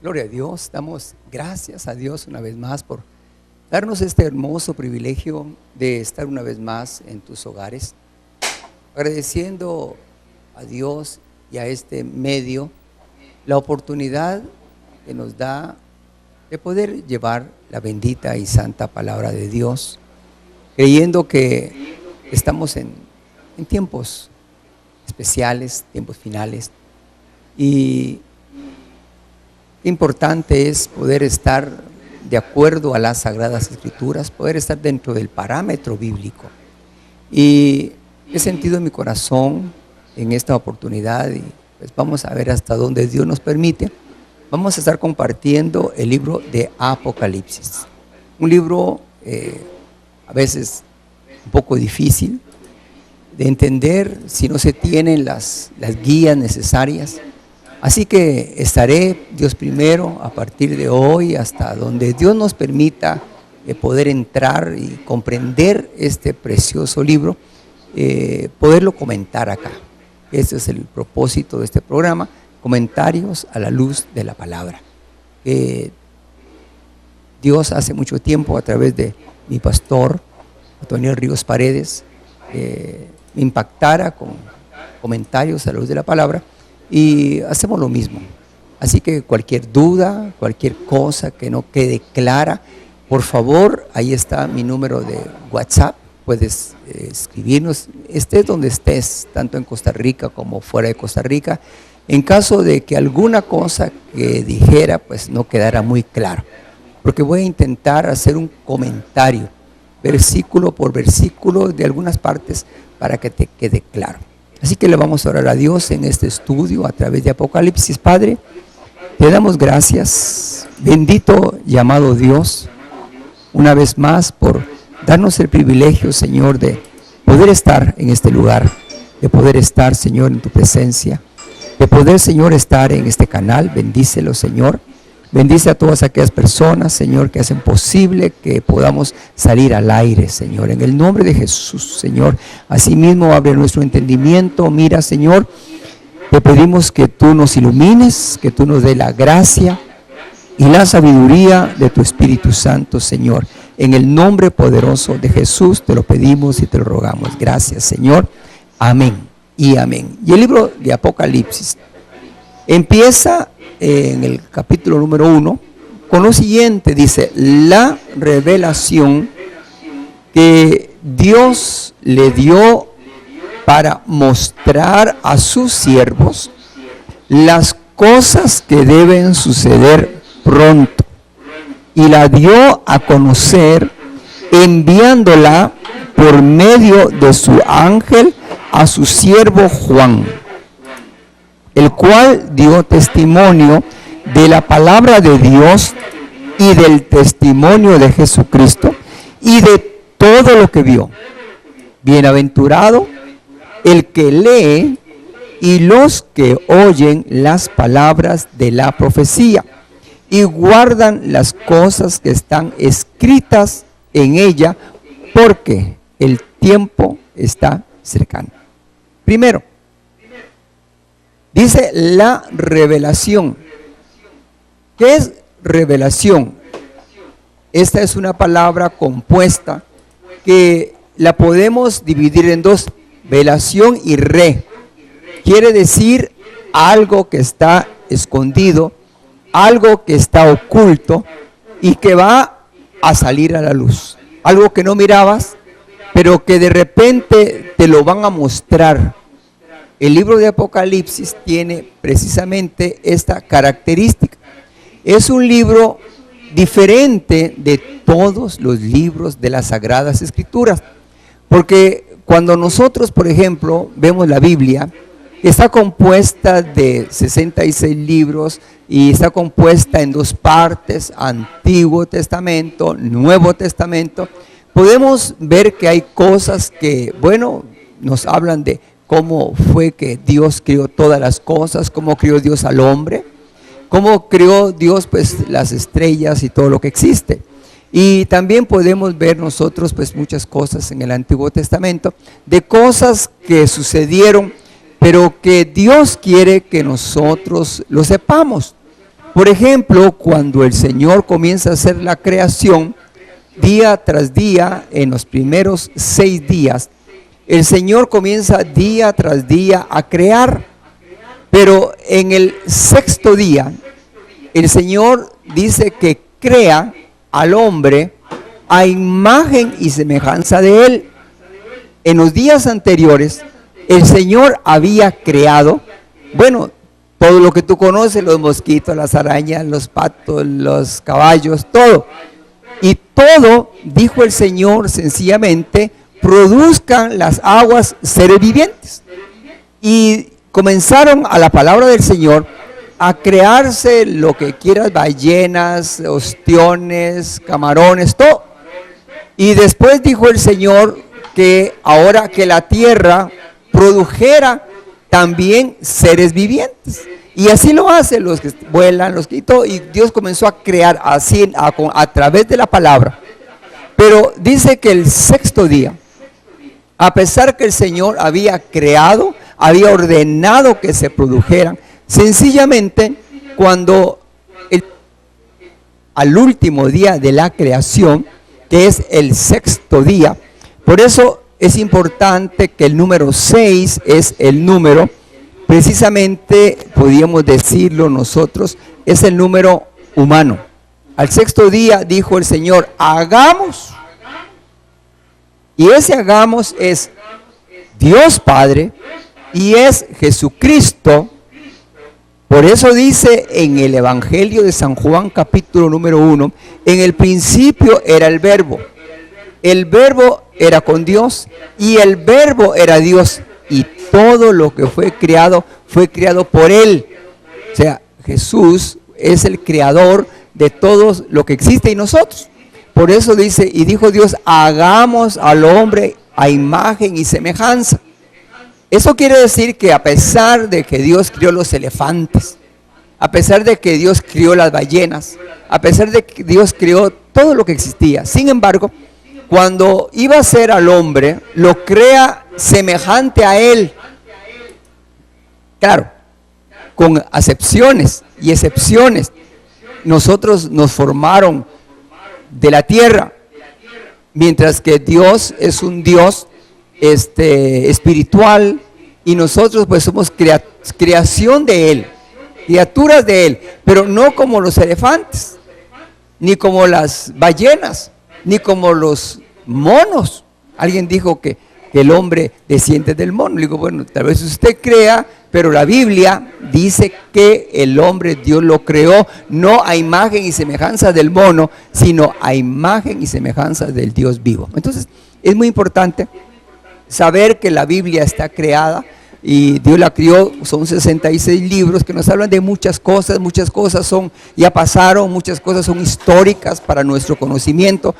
Gloria a Dios, damos gracias a Dios una vez más por darnos este hermoso privilegio de estar una vez más en tus hogares, agradeciendo a Dios y a este medio la oportunidad que nos da de poder llevar la bendita y santa palabra de Dios, creyendo que estamos en tiempos especiales, tiempos finales, y importante es poder estar de acuerdo a las Sagradas Escrituras, poder estar dentro del parámetro bíblico. Y he sentido en mi corazón en esta oportunidad, y pues vamos a ver hasta dónde Dios nos permite, vamos a estar compartiendo el libro de Apocalipsis. Un libro a veces un poco difícil de entender si no se tienen las guías necesarias. Así que estaré, Dios primero, a partir de hoy hasta donde Dios nos permita poder entrar y comprender este precioso libro, poderlo comentar acá. Ese es el propósito de este programa, comentarios a la luz de la palabra. Dios hace mucho tiempo a través de mi pastor, Antonio Ríos Paredes, me impactara con comentarios a la luz de la palabra. Y hacemos lo mismo. Así que cualquier duda, cualquier cosa que no quede clara, por favor, ahí está mi número de WhatsApp. Puedes escribirnos, estés donde estés, tanto en Costa Rica como fuera de Costa Rica, en caso de que alguna cosa que dijera pues no quedara muy claro. Porque voy a intentar hacer un comentario, versículo por versículo, de algunas partes para que te quede claro. Así que le vamos a orar a Dios en este estudio a través de Apocalipsis. Padre, te damos gracias, bendito y amado Dios, una vez más por darnos el privilegio, Señor, de poder estar en este lugar, de poder estar, Señor, en tu presencia, de poder, Señor, estar en este canal. Bendícelo, Señor. Bendice a todas aquellas personas, Señor, que hacen posible que podamos salir al aire, Señor. En el nombre de Jesús, Señor. Asimismo, abre nuestro entendimiento. Mira, Señor, te pedimos que tú nos ilumines, que tú nos dé la gracia y la sabiduría de tu Espíritu Santo, Señor. En el nombre poderoso de Jesús te lo pedimos y te lo rogamos. Gracias, Señor. Amén y amén. Y el libro de Apocalipsis empieza en el capítulo número 1 con lo siguiente. Dice: la revelación que Dios le dio para mostrar a sus siervos las cosas que deben suceder pronto, y la dio a conocer enviándola por medio de su ángel a su siervo Juan, el cual dio testimonio de la palabra de Dios y del testimonio de Jesucristo y de todo lo que vio. Bienaventurado el que lee y los que oyen las palabras de la profecía y guardan las cosas que están escritas en ella, porque el tiempo está cercano. Primero, dice la revelación. ¿Qué es revelación? Esta es una palabra compuesta que la podemos dividir en dos: velación y re. Quiere decir algo que está escondido, algo que está oculto y que va a salir a la luz. Algo que no mirabas, pero que de repente te lo van a mostrar. El libro de Apocalipsis tiene precisamente esta característica. Es un libro diferente de todos los libros de las Sagradas Escrituras, porque cuando nosotros, por ejemplo, vemos la Biblia, está compuesta de 66 libros y está compuesta en dos partes: Antiguo Testamento, Nuevo Testamento. Podemos ver que hay cosas que, bueno, nos hablan de cómo fue que Dios creó todas las cosas, cómo creó Dios al hombre, cómo creó Dios pues las estrellas y todo lo que existe. Y también podemos ver nosotros pues muchas cosas en el Antiguo Testamento, de cosas que sucedieron, pero que Dios quiere que nosotros lo sepamos. Por ejemplo, cuando el Señor comienza a hacer la creación, día tras día, en los primeros 6 días, el Señor comienza día tras día a crear, pero en el 6º día, el Señor dice que crea al hombre a imagen y semejanza de Él. En los días anteriores, el Señor había creado, bueno, todo lo que tú conoces, los mosquitos, las arañas, los patos, los caballos, todo. Y todo, dijo el Señor sencillamente, produzcan las aguas seres vivientes. Y comenzaron a la palabra del Señor a crearse lo que quieras, ballenas, ostiones, camarones, todo. Y después dijo el Señor que ahora que la tierra produjera también seres vivientes. Y así lo hace, los que vuelan, los que todo, y Dios comenzó a crear así a través de la palabra. Pero dice que el 6º día, a pesar que el Señor había creado, había ordenado que se produjeran, sencillamente cuando al último día de la creación, que es el 6º día, por eso es importante que el número 6 es el número, precisamente podríamos decirlo nosotros, es el número humano. Al 6º día dijo el Señor, hagamos, y ese hagamos es Dios Padre y es Jesucristo. Por eso dice en el Evangelio de San Juan capítulo número 1, en el principio era el Verbo era con Dios y el Verbo era Dios, y todo lo que fue creado por Él. O sea, Jesús es el creador de todo lo que existe en nosotros. Por eso dice, y dijo Dios, hagamos al hombre a imagen y semejanza. Eso quiere decir que a pesar de que Dios crió los elefantes, a pesar de que Dios crió las ballenas, a pesar de que Dios crió todo lo que existía, sin embargo, cuando iba a hacer al hombre, lo crea semejante a Él. Claro, con acepciones y excepciones. Nosotros nos formaron de la tierra, mientras que Dios es un Dios espiritual, y nosotros pues somos creación de Él, criaturas de Él, pero no como los elefantes, ni como las ballenas, ni como los monos. Alguien dijo que el hombre desciende del mono. Le digo, bueno, tal vez usted crea, pero la Biblia dice que el hombre Dios lo creó no a imagen y semejanza del mono, sino a imagen y semejanza del Dios vivo. Entonces, es muy importante saber que la Biblia está creada y Dios la crió. Son 66 libros que nos hablan de muchas cosas son, ya pasaron, muchas cosas son históricas para nuestro conocimiento,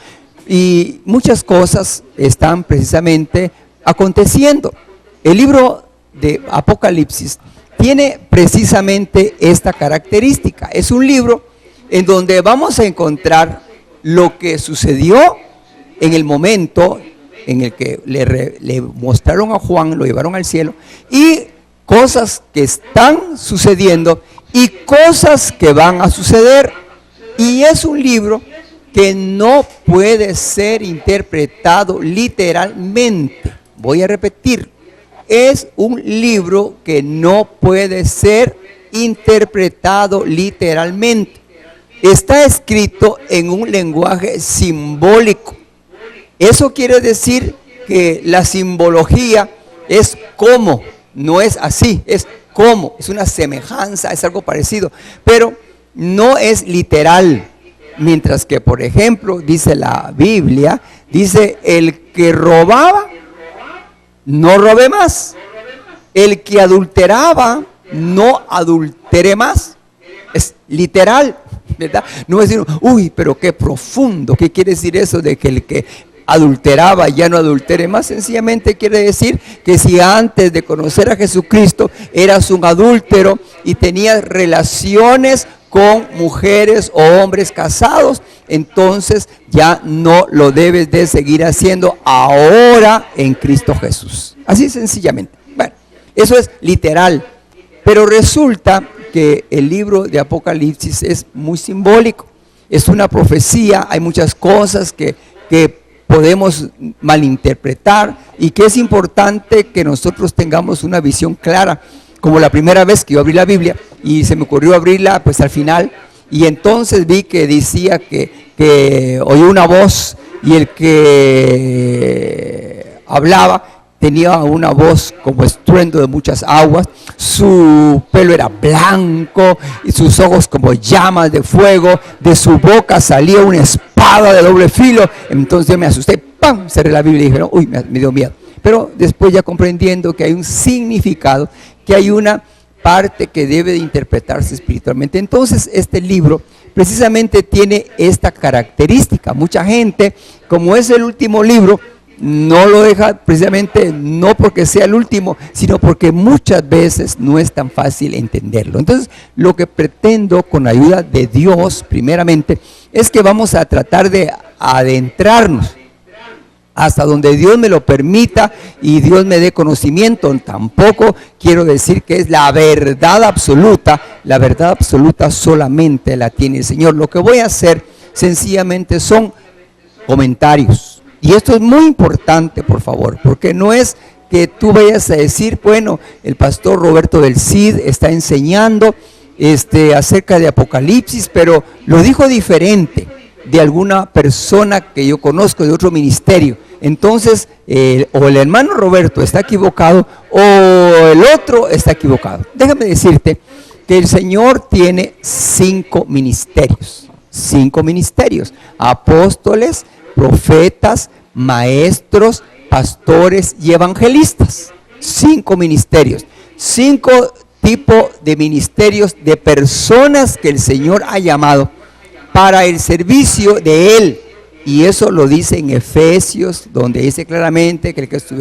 y muchas cosas están precisamente aconteciendo. El libro de Apocalipsis tiene precisamente esta característica. Es un libro en donde vamos a encontrar lo que sucedió en el momento en el que le mostraron a Juan, lo llevaron al cielo, y cosas que están sucediendo y cosas que van a suceder. Y es un libro que no puede ser interpretado literalmente. Voy a repetir, es un libro que no puede ser interpretado literalmente. Está escrito en un lenguaje simbólico. Eso quiere decir que la simbología es como, no es así, es como, es una semejanza, es algo parecido, pero no es literal. Mientras que, por ejemplo, dice la Biblia, dice, el que robaba, no robe más. El que adulteraba, no adultere más. Es literal, ¿verdad? No es decir, uy, pero qué profundo. ¿Qué quiere decir eso de que el que adulteraba ya no adultere más? Sencillamente quiere decir que si antes de conocer a Jesucristo eras un adúltero y tenías relaciones con mujeres o hombres casados, entonces ya no lo debes de seguir haciendo ahora en Cristo Jesús. Así sencillamente. Bueno, eso es literal. Pero resulta que el libro de Apocalipsis es muy simbólico, es una profecía, hay muchas cosas que podemos malinterpretar y que es importante que nosotros tengamos una visión clara, como la primera vez que yo abrí la Biblia y se me ocurrió abrirla pues al final, y entonces vi que decía que oí una voz y el que hablaba tenía una voz como estruendo de muchas aguas, su pelo era blanco y sus ojos como llamas de fuego, de su boca salía una espada de doble filo. Entonces yo me asusté, ¡pam!, cerré la Biblia y dije, uy, me dio miedo. Pero después ya comprendiendo que hay un significado, que hay una parte que debe de interpretarse espiritualmente. Entonces este libro precisamente tiene esta característica. Mucha gente, como es el último libro, no lo deja precisamente no porque sea el último, sino porque muchas veces no es tan fácil entenderlo. Entonces, lo que pretendo con la ayuda de Dios, primeramente, es que vamos a tratar de adentrarnos hasta donde Dios me lo permita y Dios me dé conocimiento. Tampoco quiero decir que es la verdad absoluta solamente la tiene el Señor. Lo que voy a hacer sencillamente son comentarios. Y esto es muy importante, por favor, porque no es que tú vayas a decir, bueno, el pastor Roberto del Cid está enseñando acerca de Apocalipsis, pero lo dijo diferente de alguna persona que yo conozco de otro ministerio. Entonces, o el hermano Roberto está equivocado o el otro está equivocado. Déjame decirte que el Señor tiene 5 ministerios. 5 ministerios: apóstoles, profetas, maestros, pastores y evangelistas. 5 ministerios, 5 tipos de ministerios de personas que el Señor ha llamado para el servicio de Él. Y eso lo dice en Efesios, donde dice claramente que el que estuvo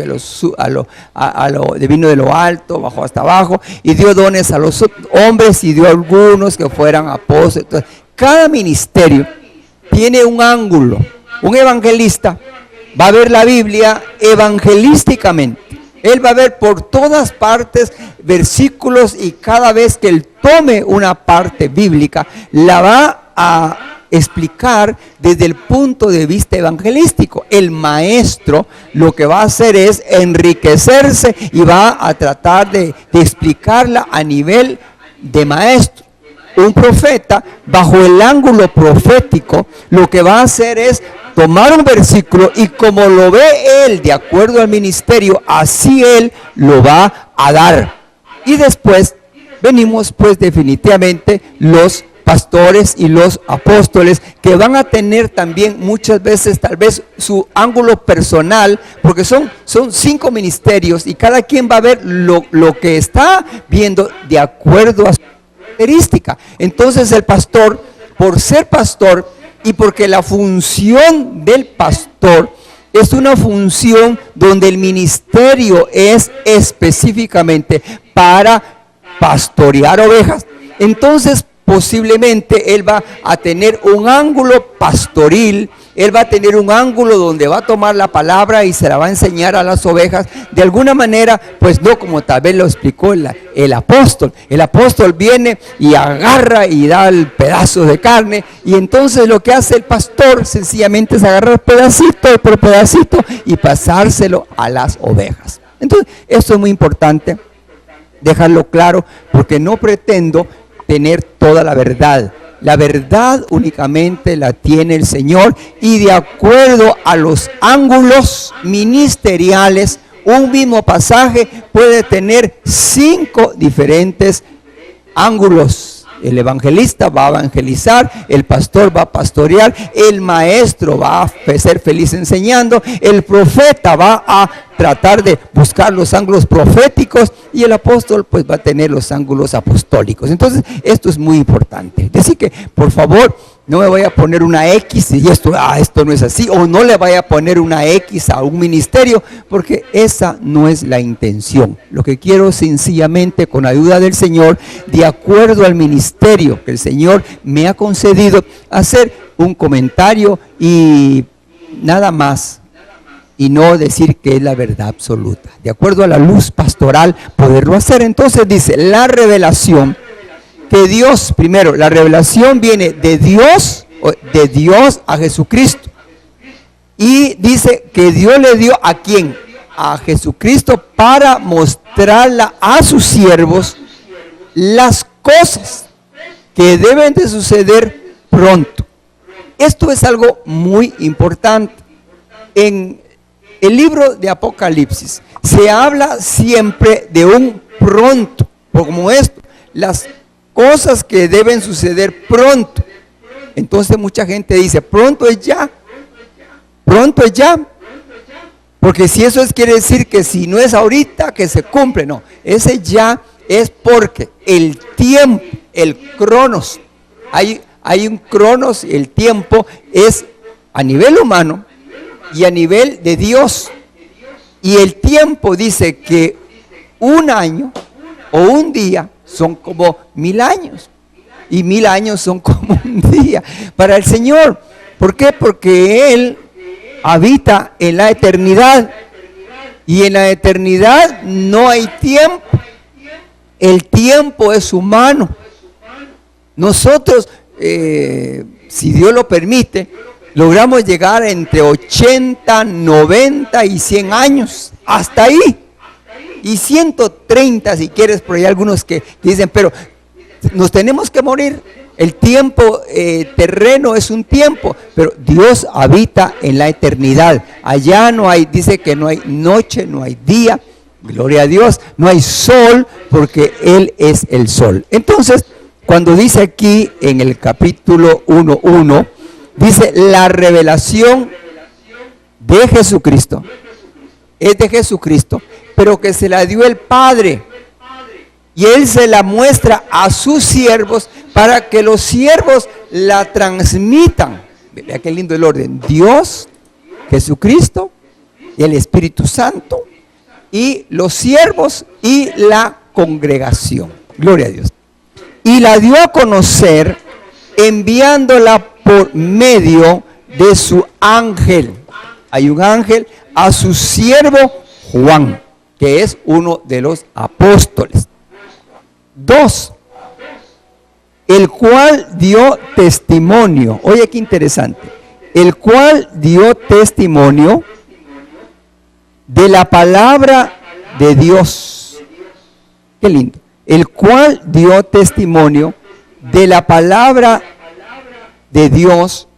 vino de lo alto, bajó hasta abajo, y dio dones a los hombres y dio a algunos que fueran apóstoles. Entonces, cada ministerio tiene un ángulo. Un evangelista va a ver la Biblia evangelísticamente. Él va a ver por todas partes versículos y cada vez que él tome una parte bíblica, la va a explicar desde el punto de vista evangelístico. El maestro lo que va a hacer es enriquecerse y va a tratar de explicarla a nivel de maestro. Un profeta, bajo el ángulo profético, lo que va a hacer es tomar un versículo y como lo ve él de acuerdo al ministerio, así él lo va a dar. Y después venimos pues definitivamente los pastores y los apóstoles, que van a tener también muchas veces tal vez su ángulo personal, porque son 5 ministerios y cada quien va a ver lo que está viendo de acuerdo a su característica. Entonces el pastor, por ser pastor y porque la función del pastor es una función donde el ministerio es específicamente para pastorear ovejas, entonces posiblemente él va a tener un ángulo pastoril, él va a tener un ángulo donde va a tomar la palabra y se la va a enseñar a las ovejas de alguna manera, pues no como tal vez lo explicó el apóstol. El apóstol viene y agarra y da el pedazo de carne, y entonces lo que hace el pastor sencillamente es agarrar pedacito por pedacito y pasárselo a las ovejas. Entonces esto es muy importante dejarlo claro, porque no pretendo tener toda la verdad. La verdad únicamente la tiene el Señor, y de acuerdo a los ángulos ministeriales, un mismo pasaje puede tener 5 diferentes ángulos. El evangelista va a evangelizar, el pastor va a pastorear, el maestro va a ser feliz enseñando, el profeta va a tratar de buscar los ángulos proféticos, y el apóstol pues va a tener los ángulos apostólicos. Entonces esto es muy importante. Así que por favor no me vaya a poner una X y esto no es así, o no le vaya a poner una X a un ministerio, porque esa no es la intención. Lo que quiero sencillamente, con ayuda del Señor, de acuerdo al ministerio que el Señor me ha concedido, hacer un comentario y nada más, y no decir que es la verdad absoluta. De acuerdo a la luz pastoral, poderlo hacer. Entonces dice, la revelación que Dios, primero, la revelación viene de Dios a Jesucristo. Y dice que Dios le dio ¿a quién? A Jesucristo, para mostrarla a sus siervos las cosas que deben de suceder pronto. Esto es algo muy importante. En el libro de Apocalipsis se habla siempre de un pronto, como esto, las cosas que deben suceder pronto. Entonces mucha gente dice, pronto es ya, pronto es ya. Porque si eso quiere decir que si no es ahorita, que se cumple. No, ese ya es porque el tiempo, el cronos, hay un cronos, el tiempo es a nivel humano y a nivel de Dios. Y el tiempo dice que un año o un día son como 1000 años. Y 1000 años son como un día para el Señor. ¿Por qué? Porque Él habita en la eternidad. Y en la eternidad no hay tiempo. El tiempo es humano. Nosotros, si Dios lo permite, logramos llegar entre 80, 90 y 100 años. Hasta ahí. Y 130 si quieres, por ahí algunos que dicen, pero nos tenemos que morir. El tiempo terreno es un tiempo, pero Dios habita en la eternidad. Allá no hay, dice que no hay noche, no hay día, gloria a Dios, no hay sol, porque Él es el sol. Entonces, cuando dice aquí en el capítulo 1:1, dice la revelación de Jesucristo, es de Jesucristo, pero que se la dio el Padre. Y Él se la muestra a sus siervos para que los siervos la transmitan. Vea qué lindo el orden. Dios, Jesucristo y el Espíritu Santo y los siervos y la congregación. Gloria a Dios. Y la dio a conocer enviándola por medio de su ángel. Hay un ángel a su siervo Juan, que es uno de los apóstoles. 2, el cual dio testimonio. Oye, qué interesante. El cual dio testimonio de la palabra de Dios. Qué lindo. El cual dio testimonio de la palabra de Dios,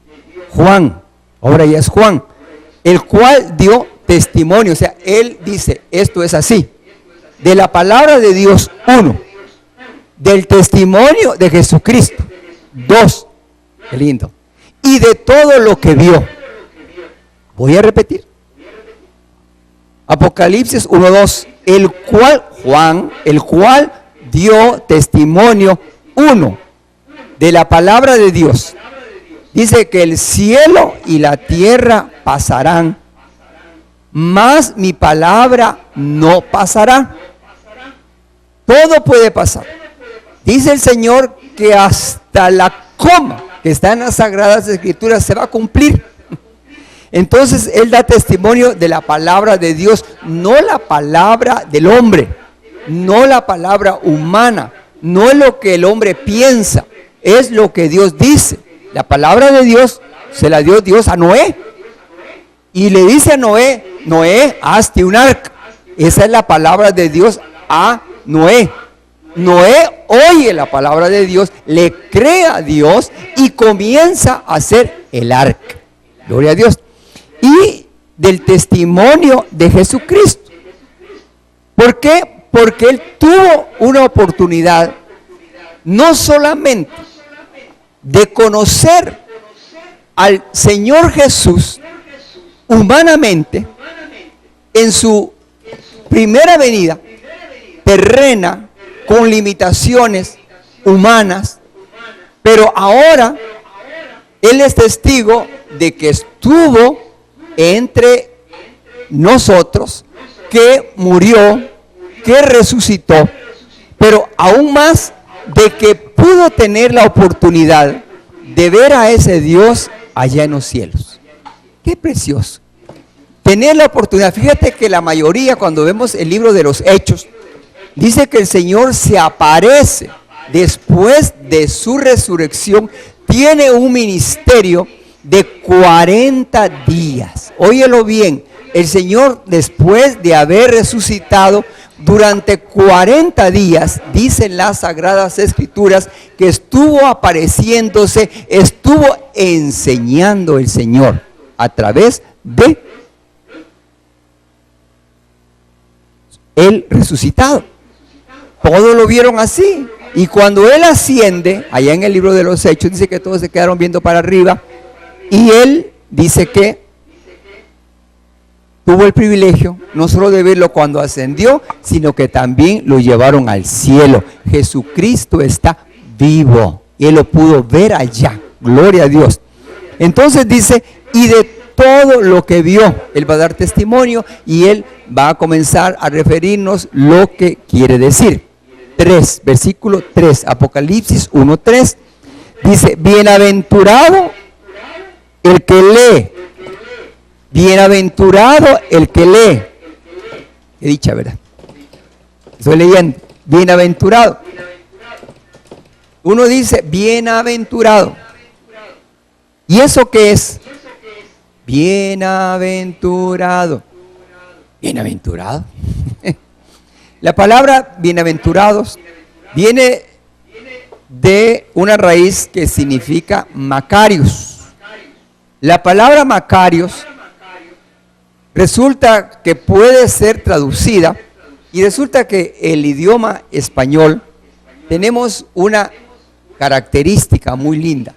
Juan. Ahora ya es Juan. El cual dio testimonio. O sea, él dice, esto es así. De la palabra de Dios, 1. Del testimonio de Jesucristo, 2, qué lindo, y de todo lo que vio. Voy a repetir. Apocalipsis 1:2, el cual Juan, el cual dio testimonio, 1, de la palabra de Dios. Dice que el cielo y la tierra pasarán, mas mi palabra no pasará. Todo puede pasar. Dice el Señor que hasta la coma que está en las Sagradas Escrituras se va a cumplir. Entonces Él da testimonio de la palabra de Dios, no la palabra del hombre, no la palabra humana, no es lo que el hombre piensa, es lo que Dios dice. La palabra de Dios se la dio Dios a Noé. Y le dice a Noé, Noé, hazte un arca. Esa es la palabra de Dios a Noé. Noé oye la palabra de Dios, le cree a Dios y comienza a hacer el arca. Gloria a Dios. Y del testimonio de Jesucristo. ¿Por qué? Porque Él tuvo una oportunidad no solamente de conocer al Señor Jesús humanamente en su primera venida terrena, con limitaciones humanas, pero ahora Él es testigo de que estuvo entre nosotros, que murió, que resucitó, pero aún más de que pudo tener la oportunidad de ver a ese Dios allá en los cielos. Qué precioso. Tener la oportunidad. Fíjate que la mayoría, cuando vemos el libro de los Hechos, dice que el Señor se aparece después de su resurrección, tiene un ministerio de 40 días. Óyelo bien, el Señor, después de haber resucitado, durante 40 días, dicen las Sagradas Escrituras, que estuvo apareciéndose, estuvo enseñando el Señor a través de el resucitado. Todos lo vieron así. Y cuando Él asciende, allá en el libro de los Hechos, dice que todos se quedaron viendo para arriba. Y Él dice que tuvo el privilegio no solo de verlo cuando ascendió, sino que también lo llevaron al cielo. Jesucristo está vivo. Y Él lo pudo ver allá. Gloria a Dios. Entonces dice, y de todo lo que vio, Él va a dar testimonio y Él va a comenzar a referirnos lo que quiere decir. 3, versículo 3, Apocalipsis 1:3, dice, bienaventurado el que lee, bienaventurado el que lee. Qué dicha, ¿verdad? Estoy leyendo, bienaventurado. Uno dice, bienaventurado. ¿Y eso qué es? Bienaventurado. Bienaventurado. La palabra bienaventurados viene de una raíz que significa Macarios. La palabra Macarios resulta que puede ser traducida y resulta que el idioma español tenemos una característica muy linda.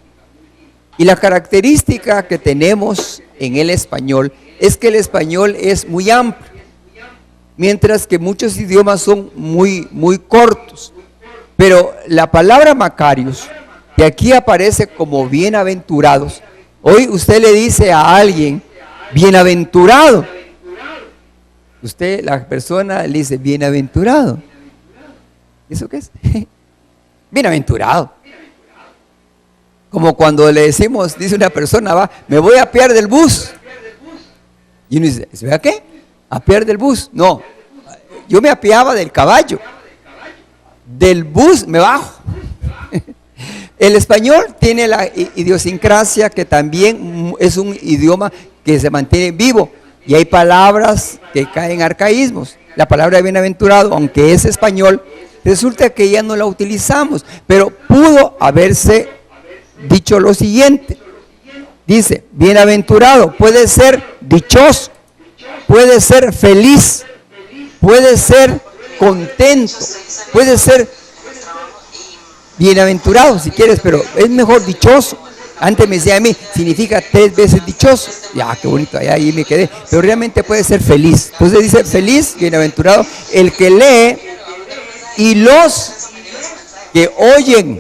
Y la característica que tenemos en el español es que el español es muy amplio, mientras que muchos idiomas son muy cortos. Pero la palabra Macarios, que aquí aparece como bienaventurados, hoy usted le dice a alguien, bienaventurado. Usted, la persona, le dice, bienaventurado. ¿Eso qué es? Bienaventurado. Como cuando le decimos, dice una persona, va, me voy a apear del bus. Y uno dice, ¿vea qué? Apear del bus. No, yo me apeaba del caballo. Del bus me bajo. El español tiene la idiosincrasia que también es un idioma que se mantiene vivo. Y hay palabras que caen arcaísmos. La palabra bienaventurado, aunque es español, resulta que ya no la utilizamos. Pero pudo haberse dicho lo siguiente. Dice, bienaventurado, puede ser dichoso, puede ser feliz, puede ser contento, puede ser bienaventurado si quieres, pero es mejor dichoso. Antes me decía a mí, significa 3 veces dichoso. Ya, qué bonito, ahí me quedé. Pero realmente puede ser feliz. Entonces dice, feliz, bienaventurado, el que lee y los que oyen.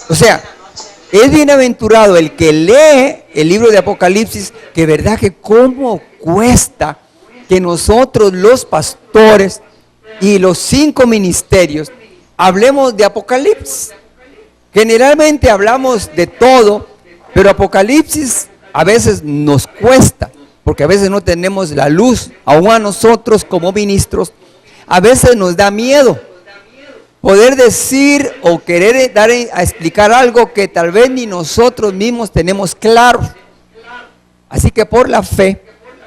O sea, es bienaventurado el que lee el libro de Apocalipsis, que verdad que cómo cuesta que nosotros los pastores y los 5 ministerios hablemos de Apocalipsis. Generalmente hablamos de todo, pero Apocalipsis a veces nos cuesta, porque a veces no tenemos la luz, aún a nosotros como ministros, a veces nos da miedo poder decir o querer dar a explicar algo que tal vez ni nosotros mismos tenemos claro. Así que por la fe,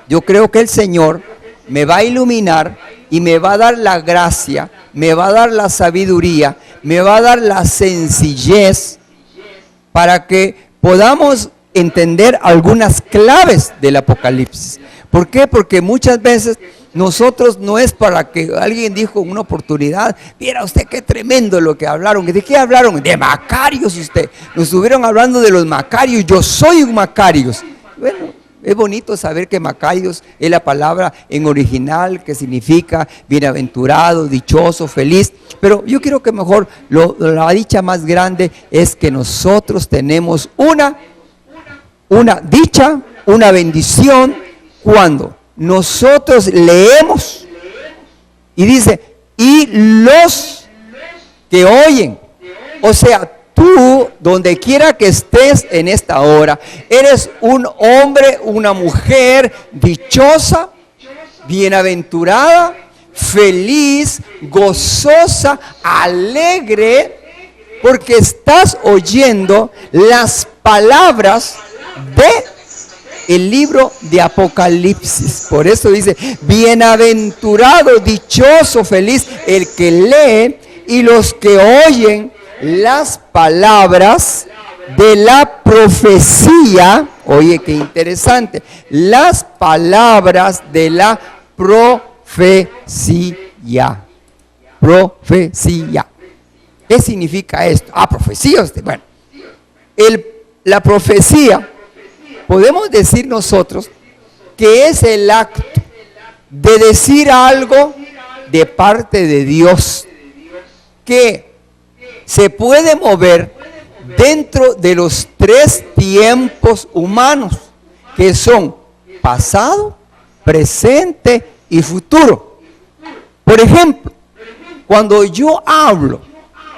yo creo que el Señor me va a iluminar y me va a dar la gracia, me va a dar la sabiduría, me va a dar la sencillez para que podamos entender algunas claves del Apocalipsis. ¿Por qué? Porque muchas veces nosotros no es para que alguien dijo en una oportunidad, viera usted qué tremendo lo que hablaron. ¿De qué hablaron? De Macarios usted. Nos estuvieron hablando de los Macarios. Yo soy un Macarios. Bueno, es bonito saber que Macarios es la palabra en original que significa bienaventurado, dichoso, feliz. Pero yo quiero que mejor la dicha más grande es que nosotros tenemos una dicha, una bendición cuando nosotros leemos y dice, y los que oyen. O sea, tú, donde quiera que estés en esta hora, eres un hombre, una mujer dichosa, bienaventurada, feliz, gozosa, alegre, Porque estás oyendo las palabras de el libro de Apocalipsis. Por eso dice, bienaventurado, dichoso, feliz el que lee y los que oyen las palabras de la profecía. Oye, qué interesante. Las palabras de la profecía. Profecía. ¿Qué significa esto? Profecía. Bueno, la profecía, podemos decir nosotros que es el acto de decir algo de parte de Dios que se puede mover dentro de los tres tiempos humanos, que son pasado, presente y futuro. Por ejemplo, cuando yo hablo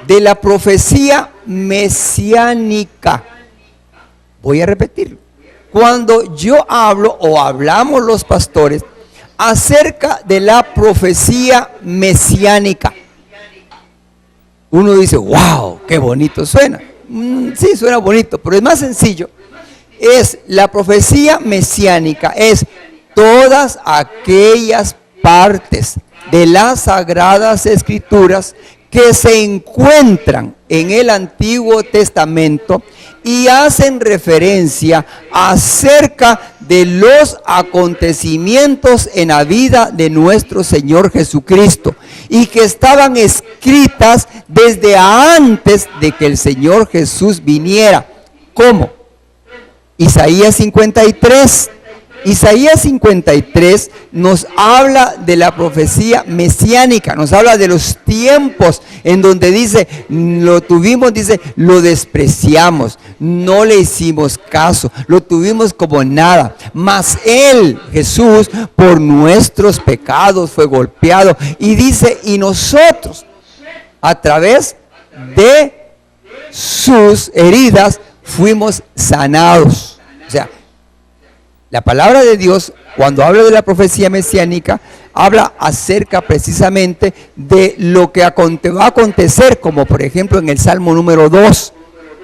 de la profecía mesiánica, voy a repetirlo. Cuando yo hablo o hablamos los pastores acerca de la profecía mesiánica, uno dice, wow, qué bonito suena. Sí, suena bonito, pero es más sencillo. Es la profecía mesiánica, es todas aquellas partes de las Sagradas Escrituras que se encuentran en el Antiguo Testamento y hacen referencia acerca de los acontecimientos en la vida de nuestro Señor Jesucristo y que estaban escritas desde antes de que el Señor Jesús viniera. ¿Cómo? Isaías 53. Isaías 53 nos habla de la profecía mesiánica, nos habla de los tiempos en donde dice, lo tuvimos, dice, lo despreciamos, no le hicimos caso, lo tuvimos como nada, mas Él, Jesús, por nuestros pecados fue golpeado, y dice, y nosotros, a través de sus heridas, fuimos sanados. O sea, la palabra de Dios, cuando habla de la profecía mesiánica, habla acerca precisamente de lo que va a acontecer, como por ejemplo en el Salmo número 2.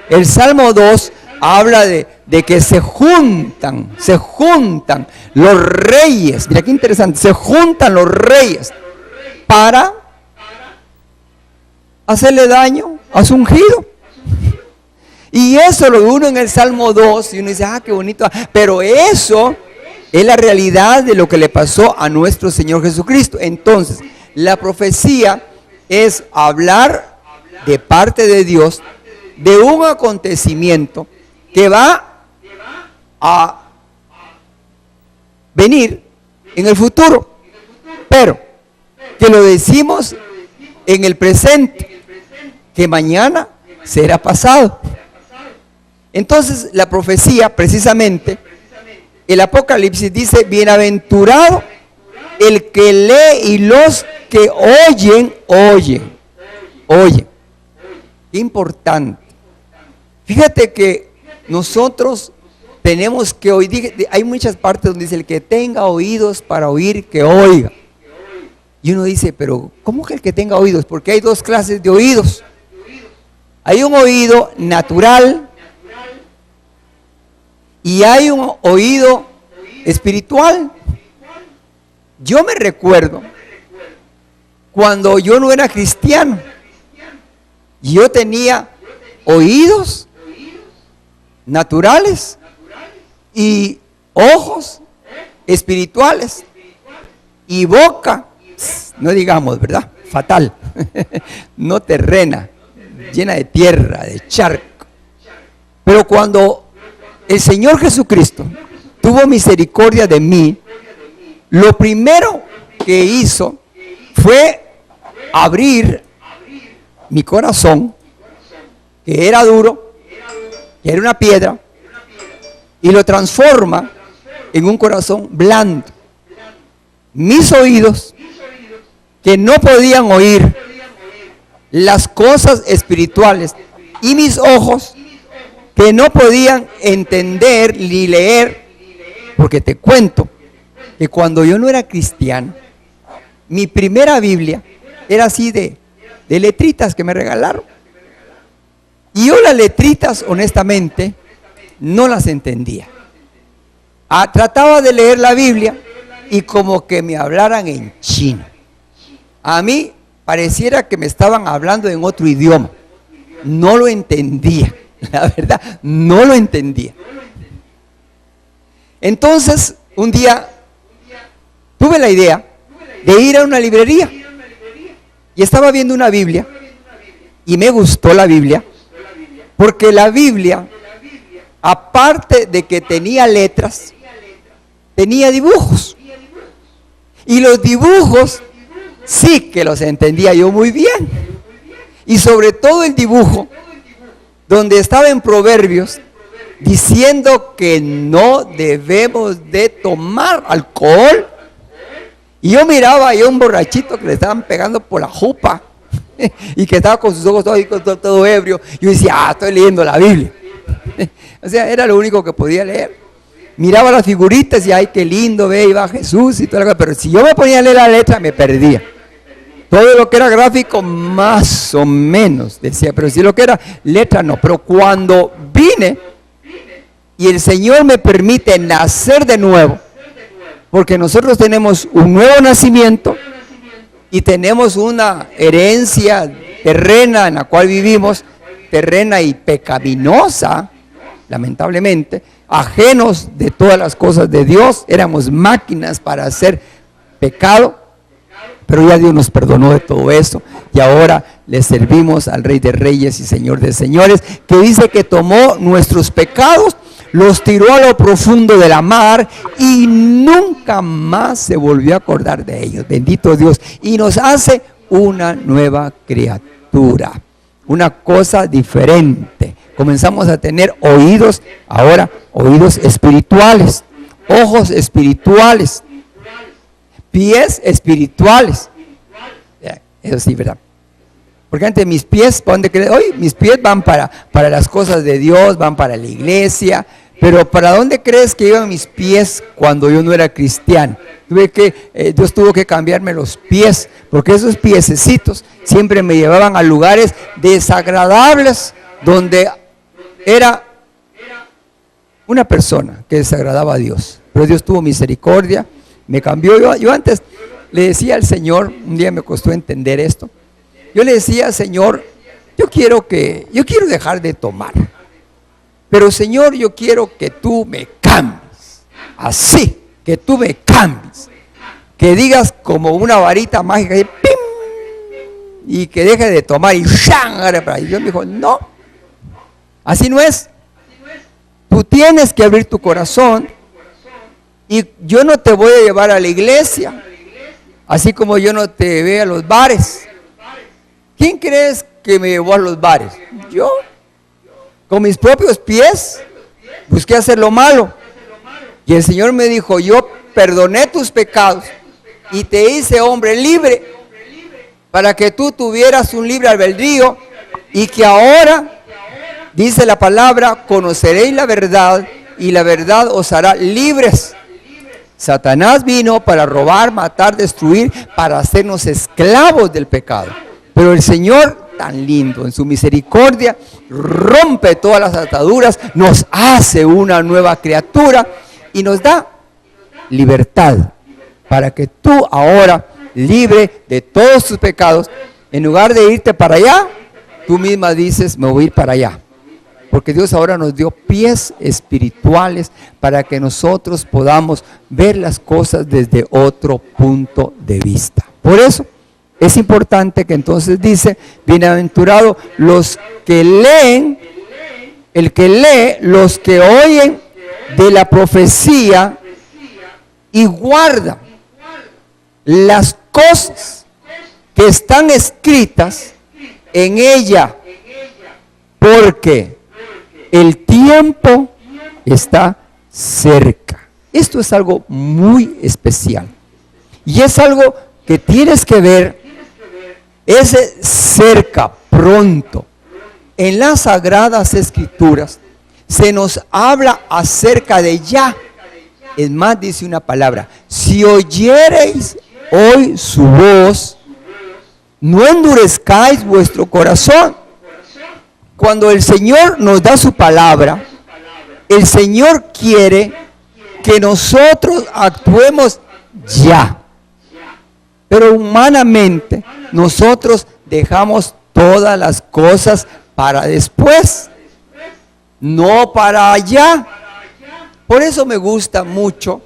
El Salmo 2 habla de que se juntan los reyes. Mira qué interesante, se juntan los reyes para hacerle daño a su ungido. Y eso lo uno en el Salmo 2 y uno dice, qué bonito. Pero eso es la realidad de lo que le pasó a nuestro Señor Jesucristo. Entonces, la profecía es hablar de parte de Dios de un acontecimiento que va a venir en el futuro, pero que lo decimos en el presente, que mañana será pasado. Entonces la profecía, precisamente, el Apocalipsis dice, bienaventurado el que lee y los que oyen. Qué importante. Fíjate que nosotros tenemos que oír. Hay muchas partes donde dice, el que tenga oídos para oír, que oiga. Y uno dice, pero ¿cómo que el que tenga oídos? Porque hay dos clases de oídos. Hay un oído natural y hay un oído espiritual. Yo me recuerdo cuando yo no era cristiano, yo tenía oídos naturales y ojos espirituales y boca, no digamos, ¿verdad? Fatal, no terrena, llena de tierra, de charco. Pero cuando el Señor Jesucristo tuvo misericordia de mí, lo primero que hizo fue abrir mi corazón, que era duro, que era una piedra, y lo transforma en un corazón blando. Mis oídos, que no podían oír las cosas espirituales, y mis ojos, que no podían entender ni leer, porque te cuento que cuando yo no era cristiano, mi primera Biblia era así de letritas que me regalaron. Y yo las letritas, honestamente, no las entendía. Trataba de leer la Biblia y como que me hablaran en chino. A mí pareciera que me estaban hablando en otro idioma. No lo entendía, la verdad, no lo entendía. Entonces, un día tuve la idea de ir a una librería y estaba viendo una Biblia y me gustó la Biblia porque la Biblia, aparte de que tenía letras, tenía dibujos. Y los dibujos sí que los entendía yo muy bien. Y sobre todo el dibujo donde estaba en Proverbios diciendo que no debemos de tomar alcohol. Y yo miraba a un borrachito que le estaban pegando por la jupa y que estaba con sus ojos todo ebrio. Yo decía, estoy leyendo la Biblia. O sea, era lo único que podía leer. Miraba las figuritas y ay, qué lindo, ve, iba Jesús y toda la cosa. Pero si yo me ponía a leer la letra, me perdía. Todo lo que era gráfico, más o menos, decía. Pero si lo que era letra, no. Pero cuando vine y el Señor me permite nacer de nuevo, porque nosotros tenemos un nuevo nacimiento y tenemos una herencia terrena en la cual vivimos, terrena y pecaminosa, lamentablemente, ajenos de todas las cosas de Dios, éramos máquinas para hacer pecado, pero ya Dios nos perdonó de todo eso y ahora le servimos al Rey de Reyes y Señor de Señores, que dice que tomó nuestros pecados, los tiró a lo profundo de la mar y nunca más se volvió a acordar de ellos. Bendito Dios. Y nos hace una nueva criatura, una cosa diferente. Comenzamos a tener oídos, ahora oídos espirituales, ojos espirituales, pies espirituales. Eso sí, ¿verdad? Porque antes mis pies, ¿para dónde crees? Hoy mis pies van para las cosas de Dios, van para la iglesia. Pero ¿para dónde crees que iban mis pies cuando yo no era cristiano? Dios tuvo que cambiarme los pies, porque esos piececitos siempre me llevaban a lugares desagradables, donde era una persona que desagradaba a Dios. Pero Dios tuvo misericordia, me cambió. Yo antes le decía al Señor, un día me costó entender esto, yo le decía, Señor, yo quiero dejar de tomar. Pero Señor, yo quiero que tú me cambies, así, que tú me cambies, que digas como una varita mágica y, ¡pim!, y que deje de tomar y ¡shang! Y Dios me dijo, no, así no es. Tú tienes que abrir tu corazón y yo no te voy a llevar a la iglesia, así como yo no te llevé a los bares. ¿Quién crees que me llevó a los bares? Yo. Con mis propios pies busqué hacer lo malo y el Señor me dijo, yo perdoné tus pecados y te hice hombre libre para que tú tuvieras un libre albedrío y que ahora, dice la palabra, conoceréis la verdad y la verdad os hará libres. Satanás vino para robar, matar, destruir, para hacernos esclavos del pecado, pero el Señor, tan lindo, en su misericordia, rompe todas las ataduras, nos hace una nueva criatura y nos da libertad para que tú ahora, libre de todos tus pecados, en lugar de irte para allá, tú misma dices, me voy a ir para allá. Porque Dios ahora nos dio pies espirituales para que nosotros podamos ver las cosas desde otro punto de vista. Por eso es importante que entonces dice, bienaventurado los que leen, el que lee, los que oyen de la profecía y guardan las cosas que están escritas en ella, porque el tiempo está cerca. Esto es algo muy especial y es algo que tienes que ver. Ese cerca, pronto. En las Sagradas Escrituras se nos habla acerca de ya. Es más, dice una palabra, si oyereis hoy su voz, no endurezcáis vuestro corazón, cuando el Señor nos da su palabra, el Señor quiere que nosotros actuemos ya. Pero humanamente nosotros dejamos todas las cosas para después, no para allá. Por eso me gusta mucho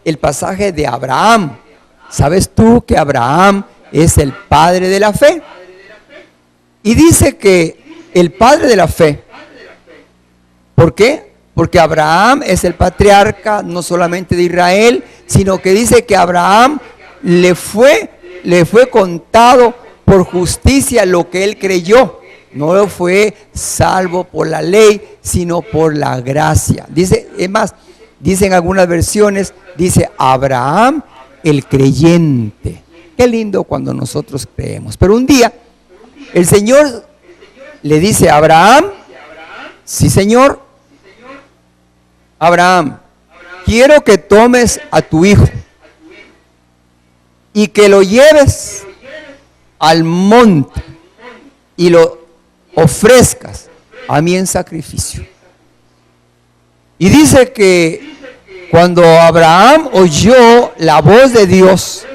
el pasaje de Abraham. ¿Sabes tú que Abraham es el padre de la fe? Y dice que el padre de la fe, ¿por qué? Porque Abraham es el patriarca no solamente de Israel, sino que dice que a Abraham le fue contado por justicia lo que él creyó. No fue salvo por la ley, sino por la gracia. Dice, es más, dice en algunas versiones, dice Abraham el creyente. Qué lindo cuando nosotros creemos. Pero un día el Señor le dice a Abraham, sí Señor, Abraham, quiero que tomes a tu hijo y que lo lleves al monte y lo ofrezcas a mí en sacrificio. Y dice que cuando Abraham oyó la voz de Dios,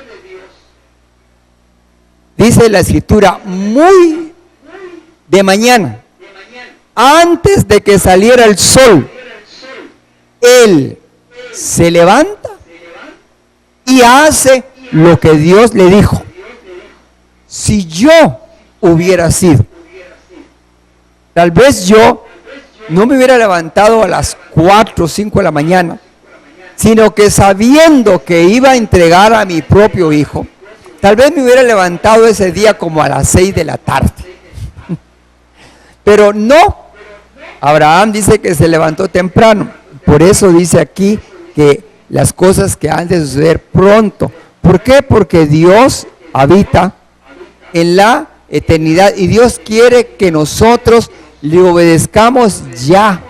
dice la escritura, muy de mañana, antes de que saliera el sol, él se levanta y hace lo que Dios le dijo. Si yo hubiera sido, tal vez yo no me hubiera levantado a las 4 o 5 de la mañana, sino que sabiendo que iba a entregar a mi propio hijo, tal vez me hubiera levantado ese día como a las 6 de la tarde. Pero no, Abraham dice que se levantó temprano. Por eso dice aquí que las cosas que han de suceder pronto. ¿Por qué? Porque Dios habita en la eternidad y Dios quiere que nosotros le obedezcamos ya,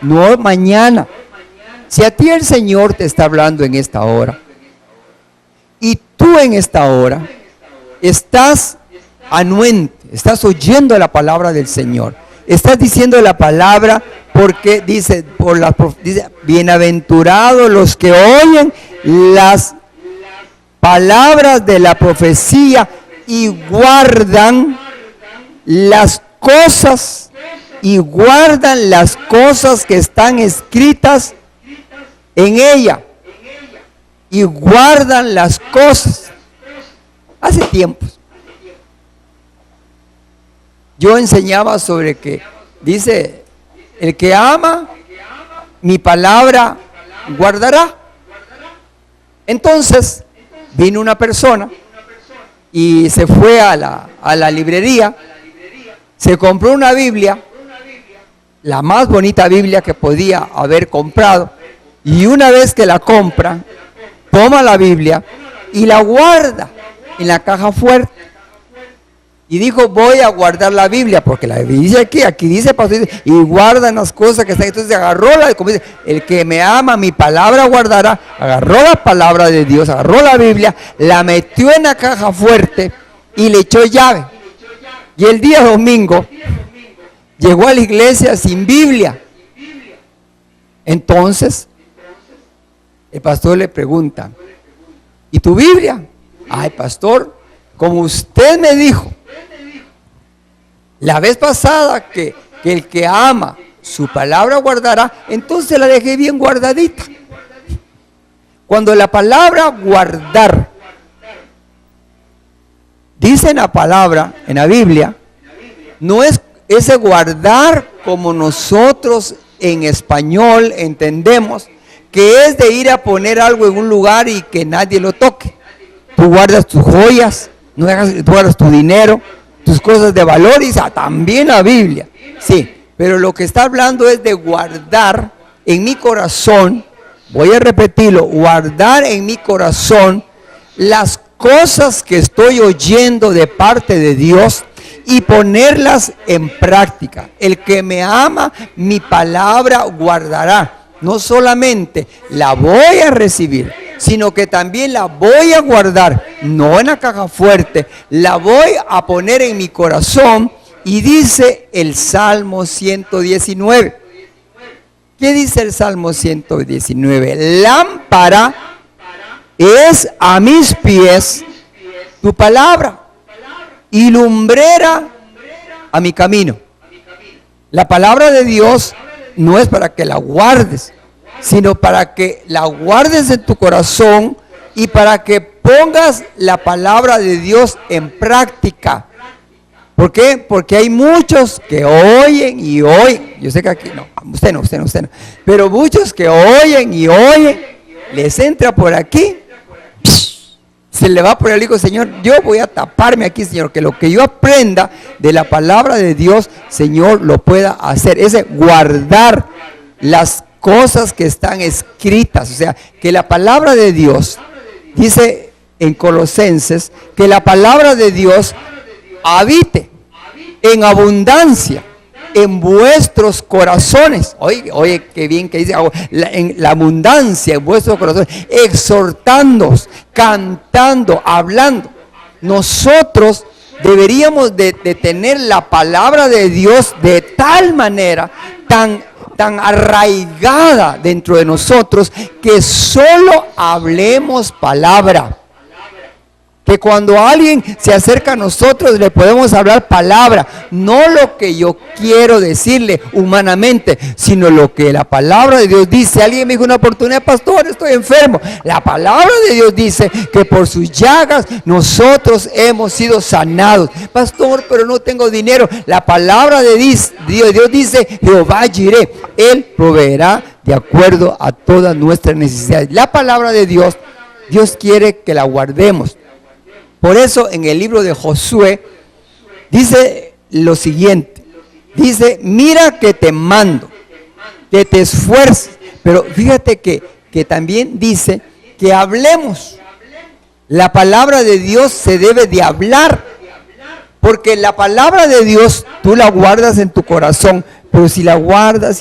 no mañana. Si a ti el Señor te está hablando en esta hora y tú en esta hora estás anuente, estás oyendo la palabra del Señor, estás diciendo la palabra porque dice, dice bienaventurados los que oyen las palabras de la profecía y guardan las cosas que están escritas en ella y guardan las cosas. Hace tiempos yo enseñaba sobre que dice, el que ama mi palabra guardará. Entonces vino una persona y se fue a la librería, se compró una Biblia, la más bonita Biblia que podía haber comprado, y una vez que la compra, toma la Biblia y la guarda en la caja fuerte. Y dijo, voy a guardar la Biblia, porque la Biblia dice aquí dice, pastor, y guardan las cosas que están. Entonces agarró como dice, el que me ama, mi palabra guardará. Agarró la palabra de Dios, agarró la Biblia, la metió en la caja fuerte y le echó llave. Y el día domingo llegó a la iglesia sin Biblia. Entonces el pastor le pregunta, ¿y tu Biblia? Ay, pastor, como usted me dijo la vez pasada que el que ama su palabra guardará, entonces la dejé bien guardadita. Cuando la palabra guardar dice en la palabra, en la Biblia, no es ese guardar como nosotros en español entendemos, que es de ir a poner algo en un lugar y que nadie lo toque. Tú guardas tus joyas, tú guardas tu dinero, tus cosas de valor, y también la Biblia. Sí, pero lo que está hablando es de guardar en mi corazón, voy a repetirlo, guardar en mi corazón las cosas que estoy oyendo de parte de Dios y ponerlas en práctica. El que me ama, mi palabra guardará. No solamente la voy a recibir, sino que también la voy a guardar, no en la caja fuerte, la voy a poner en mi corazón Y dice el Salmo 119. ¿Qué dice el Salmo 119? Lámpara es a mis pies tu palabra y lumbrera a mi camino. La palabra de Dios no es para que la guardes, sino para que la guardes en tu corazón y para que pongas la palabra de Dios en práctica. ¿Por qué? Porque hay muchos que oyen y oyen. Yo sé que aquí, no, usted no. Pero muchos que oyen y oyen, les entra por aquí, se le va por el hijo, Señor, yo voy a taparme aquí, Señor, que lo que yo aprenda de la palabra de Dios, Señor, lo pueda hacer. Es guardar las cosas que están escritas. O sea, que la palabra de Dios, dice en Colosenses, que la palabra de Dios habite en abundancia en vuestros corazones. Oye, qué bien que dice, en la abundancia en vuestros corazones, exhortándoos, cantando, hablando. Nosotros deberíamos de tener la palabra de Dios de tal manera, tan arraigada dentro de nosotros, que solo hablemos palabra. Que cuando alguien se acerca a nosotros le podemos hablar palabra, no lo que yo quiero decirle humanamente, sino lo que la palabra de Dios dice. Alguien me dijo una oportunidad, pastor, estoy enfermo. La palabra de Dios dice que por sus llagas nosotros hemos sido sanados. Pastor, pero no tengo dinero. La palabra de Dios dice, Jehová Jireh, Él proveerá de acuerdo a todas nuestras necesidades. La palabra de Dios, Dios quiere que la guardemos. Por eso en el libro de Josué dice lo siguiente, dice, mira que te mando, que te esfuerces, pero fíjate que también dice que hablemos. La palabra de Dios se debe de hablar, porque la palabra de Dios tú la guardas en tu corazón, pero si la guardas,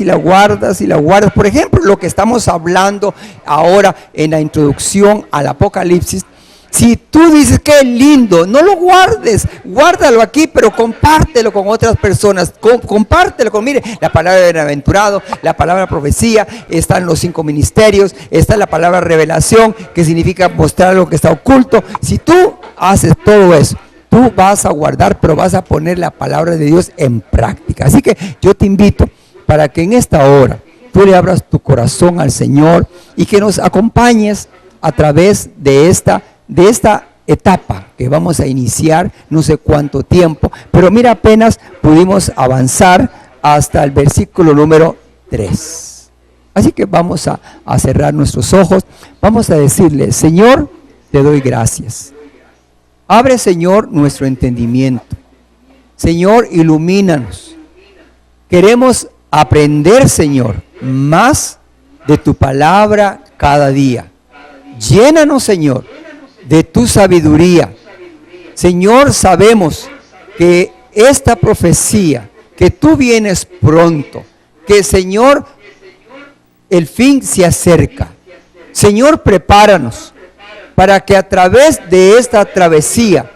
por ejemplo, lo que estamos hablando ahora en la introducción al Apocalipsis, si tú dices que es lindo, no lo guardes, guárdalo aquí, pero compártelo con otras personas, compártelo mire, la palabra de bienaventurado, la palabra profecía, están los 5 ministerios, está la palabra revelación, que significa mostrar lo que está oculto. Si tú haces todo eso, tú vas a guardar, pero vas a poner la palabra de Dios en práctica. Así que yo te invito para que en esta hora tú le abras tu corazón al Señor y que nos acompañes a través de esta etapa que vamos a iniciar, no sé cuánto tiempo, pero mira, apenas pudimos avanzar hasta el versículo número 3. Así que vamos a cerrar nuestros ojos, vamos a decirle, Señor, te doy gracias. Abre, Señor, nuestro entendimiento. Señor, ilumínanos. Queremos aprender, Señor, más de tu palabra cada día. Llénanos, Señor, de tu sabiduría. Señor, sabemos que esta profecía, que tú vienes pronto, que Señor, el fin se acerca. Señor, prepáranos para que a través de esta travesía,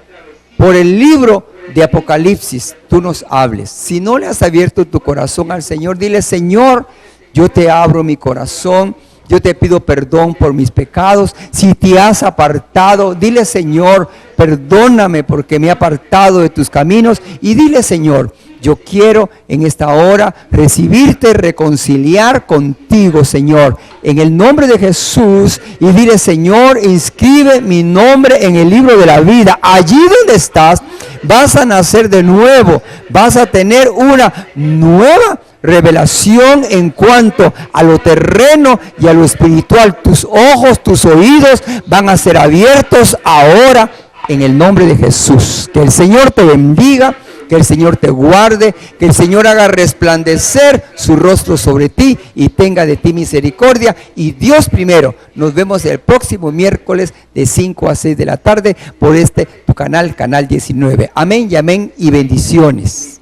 por el libro de Apocalipsis, tú nos hables. Si no le has abierto tu corazón al Señor, dile, Señor, yo te abro mi corazón. Yo te pido perdón por mis pecados. Si te has apartado, dile, Señor, perdóname porque me he apartado de tus caminos. Y dile, Señor, yo quiero en esta hora recibirte, reconciliar contigo, Señor, en el nombre de Jesús. Y dile, Señor, inscribe mi nombre en el libro de la vida. Allí donde estás, vas a nacer de nuevo. Vas a tener una nueva revelación en cuanto a lo terreno y a lo espiritual. Tus ojos, tus oídos van a ser abiertos ahora en el nombre de Jesús. Que el Señor te bendiga, que el Señor te guarde, que el Señor haga resplandecer su rostro sobre ti y tenga de ti misericordia. Y Dios primero. Nos vemos el próximo miércoles de 5 a 6 de la tarde por tu canal, Canal 19. Amén y amén y bendiciones.